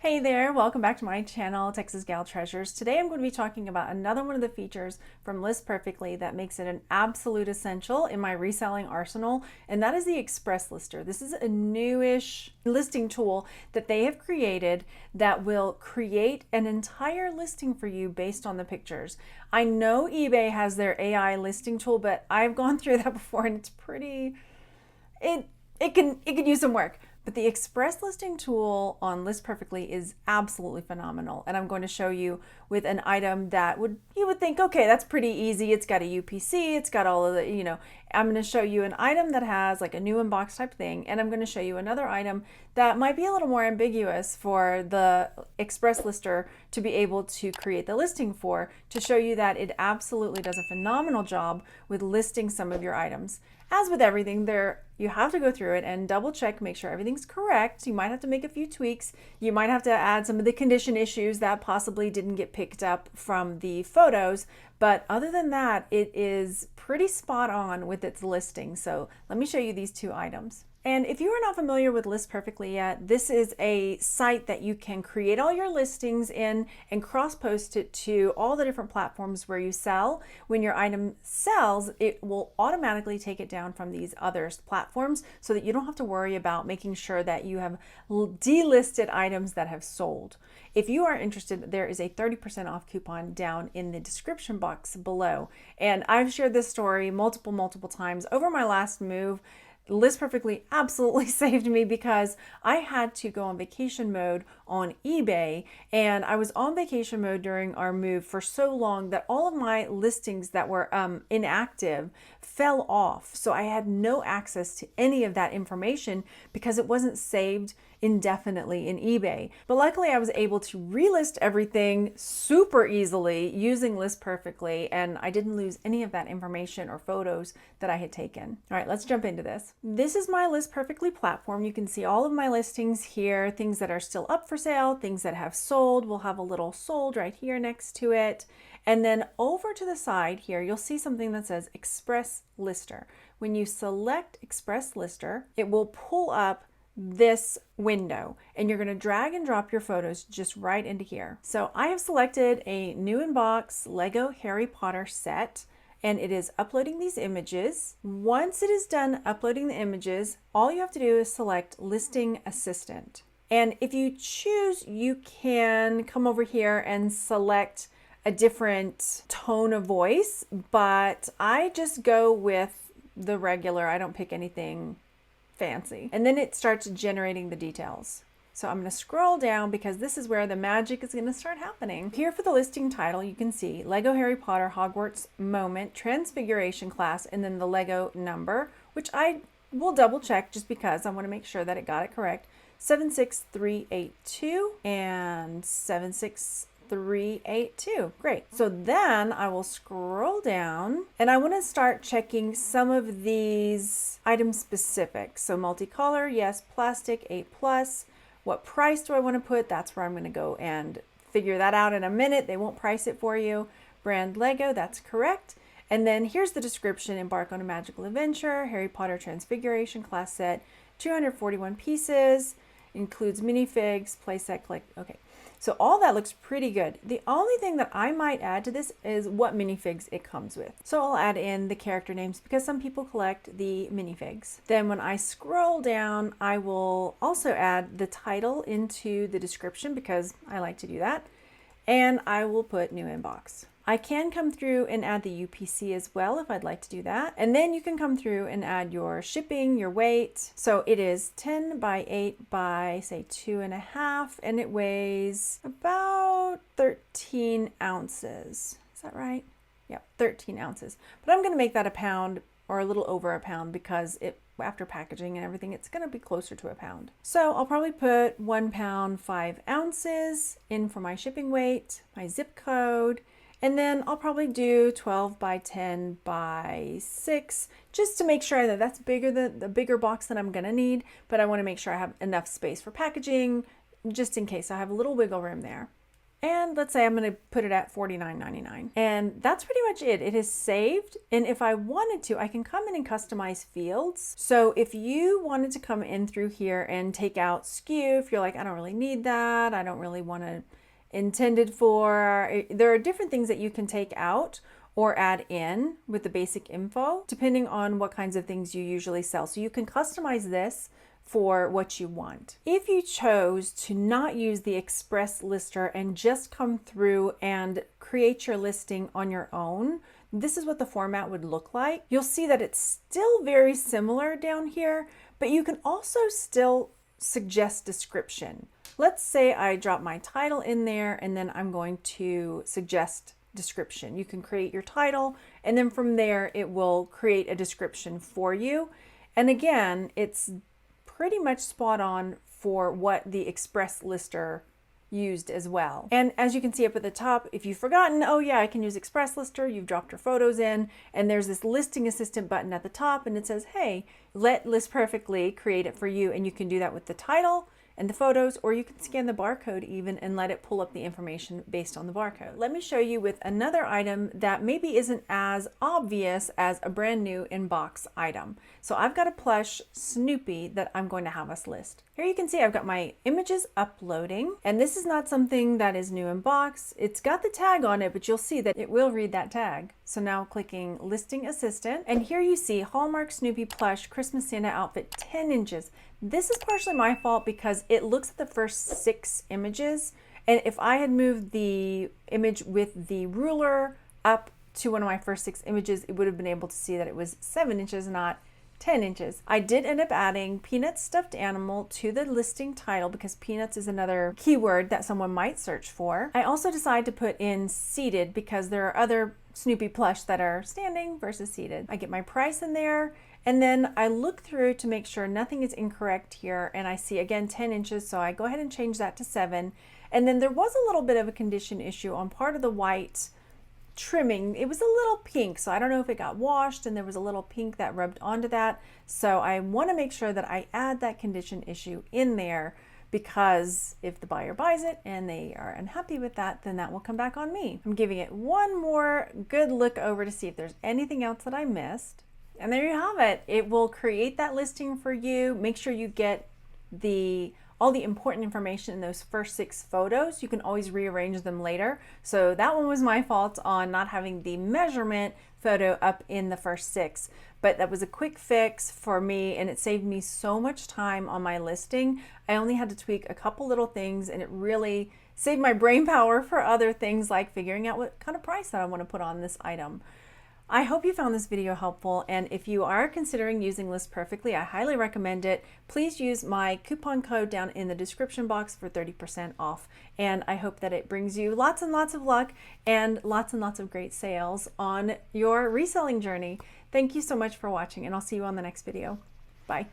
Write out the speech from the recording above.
Hey there, welcome back to my channel, Texas Gal Treasures. Today I'm going to be talking about another one of the features from List Perfectly that makes it an absolute essential in my reselling arsenal, and that is the Express Lister. This is a newish listing tool that they have created that will create an entire listing for you based on the pictures. I know eBay has their AI listing tool, but I've gone through that before and it's pretty, it can use some work. But the Express listing tool on List Perfectly is absolutely phenomenal. And I'm going to show you with an item that you would think, okay, that's pretty easy. It's got a UPC, it's got all of the, I'm going to show you an item that has like a new inbox type thing. And I'm going to show you another item that might be a little more ambiguous for the Express lister to be able to create the listing for, to show you that it absolutely does a phenomenal job with listing some of your items. As with everything, you have to go through it and double check, make sure everything's correct. You might have to make a few tweaks. You might have to add some of the condition issues that possibly didn't get picked up from the photos. But other than that, it is pretty spot on with its listing. So let me show you these two items. And if you are not familiar with List Perfectly yet, this is a site that you can create all your listings in and cross-post it to all the different platforms where you sell. When your item sells, it will automatically take it down from these other platforms so that you don't have to worry about making sure that you have delisted items that have sold. If you are interested, there is a 30% off coupon down in the description box below. And I've shared this story multiple times over my last move. List Perfectly absolutely saved me because I had to go on vacation mode on eBay, and I was on vacation mode during our move for so long that all of my listings that were inactive fell off. So I had no access to any of that information because it wasn't saved indefinitely in eBay. But luckily I was able to relist everything super easily using List Perfectly, and I didn't lose any of that information or photos that I had taken. All right, let's jump into this. This is my List Perfectly platform. You can see all of my listings here, things that are still up for sale, things that have sold. We'll have a little sold right here next to it. And then over to the side here, you'll see something that says Express Lister. When you select Express Lister, it will pull up this window and you're going to drag and drop your photos just right into here. So I have selected a new inbox Lego Harry Potter set, and it is uploading these images. Once it is done uploading the images, all you have to do is select Listing Assistant. And if you choose, you can come over here and select a different tone of voice, but I just go with the regular. I don't pick anything fancy. And then it starts generating the details. So I'm going to scroll down because this is where the magic is going to start happening. Here for the listing title, you can see Lego Harry Potter Hogwarts Moment Transfiguration Class, and then the Lego number, which I will double check just because I want to make sure that it got it correct. 76382 and 76382. Great. So then I will scroll down and I want to start checking some of these item specifics. So multicolor, yes. Plastic, 8+. What price do I want to put? That's where I'm going to go and figure that out in a minute. They won't price it for you. Brand Lego, that's correct. And then here's the description. Embark on a magical adventure. Harry Potter Transfiguration Class Set, 241 pieces. Includes minifigs, playset, okay. So all that looks pretty good. The only thing that I might add to this is what minifigs it comes with. So I'll add in the character names because some people collect the minifigs. Then when I scroll down, I will also add the title into the description because I like to do that. And I will put new inbox. I can come through and add the UPC as well if I'd like to do that. And then you can come through and add your shipping, your weight. So it is 10 by 8 by say 2.5, and it weighs about 13 ounces. Is that right? Yep, 13 ounces. But I'm gonna make that a pound or a little over a pound because after packaging and everything, it's gonna be closer to a pound. So I'll probably put 1 pound, 5 ounces in for my shipping weight, my zip code, and then I'll probably do 12 by 10 by 6 just to make sure that that's bigger than the bigger box that I'm gonna need, but I wanna make sure I have enough space for packaging just in case I have a little wiggle room there. And let's say I'm going to put it at $49.99. And that's pretty much it. It is saved. And if I wanted to, I can come in and customize fields. So if you wanted to come in through here and take out SKU, if you're like, I don't really need that, I don't really want to intended for, there are different things that you can take out or add in with the basic info, depending on what kinds of things you usually sell. So you can customize this for what you want. If you chose to not use the express lister and just come through and create your listing on your own, this is what the format would look like. You'll see that it's still very similar down here, but you can also still suggest description. Let's say I drop my title in there and then I'm going to suggest description. You can create your title and then from there it will create a description for you. And again, it's pretty much spot on for what the express lister used as well. And as you can see up at the top, if you've forgotten, oh yeah, I can use express lister, you've dropped your photos in, and there's this listing assistant button at the top and it says, hey, let List Perfectly create it for you. And you can do that with the title and the photos, or you can scan the barcode even and let it pull up the information based on the barcode. Let me show you with another item that maybe isn't as obvious as a brand new inbox item. So I've got a plush Snoopy that I'm going to have us list. Here you can see I've got my images uploading, and this is not something that is new in box. It's got the tag on it, but you'll see that it will read that tag. So now clicking Listing Assistant, and here you see Hallmark Snoopy plush Christmas Santa outfit 10 inches. This is partially my fault because it looks at the first 6 images, and if I had moved the image with the ruler up to one of my first 6 images, it would have been able to see that it was 7 inches, not 10 inches. I did end up adding Peanuts stuffed animal to the listing title because Peanuts is another keyword that someone might search for. I also decided to put in seated because there are other Snoopy plush that are standing versus seated. I get my price in there, and then I look through to make sure nothing is incorrect here, and I see again 10 inches, so I go ahead and change that to 7. And then there was a little bit of a condition issue on part of the white trimming. It was a little pink, so I don't know if it got washed and there was a little pink that rubbed onto that. So I want to make sure that I add that condition issue in there, because if the buyer buys it and they are unhappy with that, then that will come back on me. I'm giving it one more good look over to see if there's anything else that I missed. And there you have it. It will create that listing for you. Make sure you get all the important information in those first 6 photos. You can always rearrange them later. So that one was my fault on not having the measurement photo up in the first 6. But that was a quick fix for me, and it saved me so much time on my listing. I only had to tweak a couple little things, and it really saved my brain power for other things like figuring out what kind of price that I want to put on this item. I hope you found this video helpful, and if you are considering using List Perfectly, I highly recommend it. Please use my coupon code down in the description box for 30% off, and I hope that it brings you lots and lots of luck and lots of great sales on your reselling journey. Thank you so much for watching, and I'll see you on the next video. Bye.